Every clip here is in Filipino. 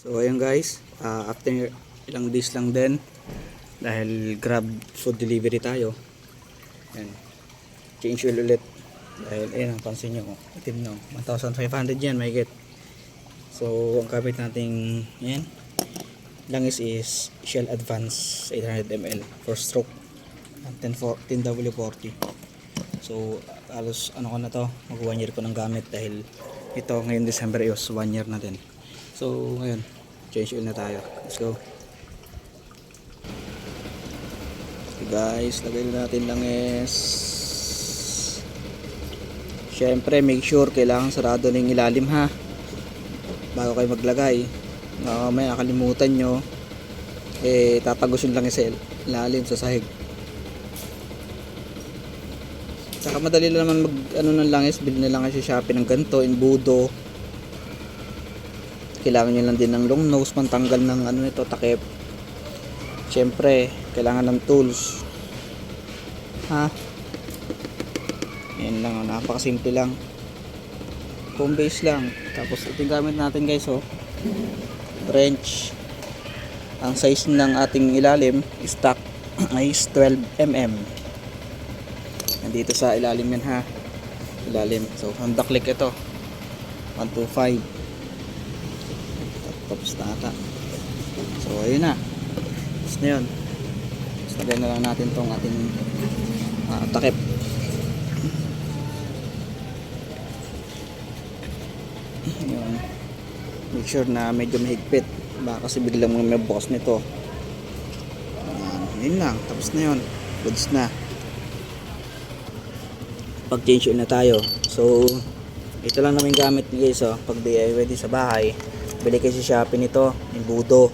So ayun guys, after ilang days lang din dahil Grab food delivery tayo. Ayan, change oil ulit dahil ayun, pansin nyo, itim nyo, 1,500 yan mahigit. So ang gamit nating yan langis is Shell Advance 800 ml 4 stroke 10W40. So halos ano ko na to, mag 1 year ko ng gamit dahil ito ngayon December is 1 year na din. So ngayon change oil na tayo, let's go. Okay guys, lagay na natin langis. Syempre make sure kailangan sarado na yung ilalim ha bago kayo maglagay. May nakalimutan nyo, tatagos yung langis sa ilalim sa sahig. Saka madali lang naman mag ng langis, bilhin na lang kayo sa Shopee ng ganito, imbudo. Kailangan nyo lang din ng long nose, pantanggal ng nito, takip. Syempre kailangan ng tools ha. Yan lang, napakasimple lang, home base lang. Tapos ito yung gamit natin guys, wrench. Ang size ng ating ilalim stock ay 12mm. Nandito sa ilalim yan ha, ilalim. So Honda Click ito 125. Tapos na ata. So ayun na, tapos na yun. Tapos lagyan na lang natin tong ating takip. Yun. Make sure na medyo mahigpit, baka kasi biglang may bukas nito. Yun lang, tapos na yun, goods na. Pag change oil na tayo. So ito lang namin gamit guys, pag DIY din sa bahay. Bili kayo sa Shopee nito, imbudo.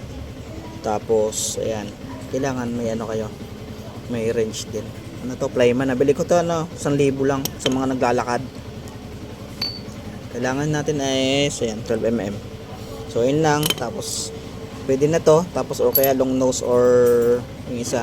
Tapos ayan, kailangan may kayo, may wrench din. Ano to, Plyman. Nabili ko to 1,000 lang sa mga naglalakad. Kailangan natin ay ayan, 12mm. So yun lang, tapos pwede na to. Tapos o kaya long nose or yung isa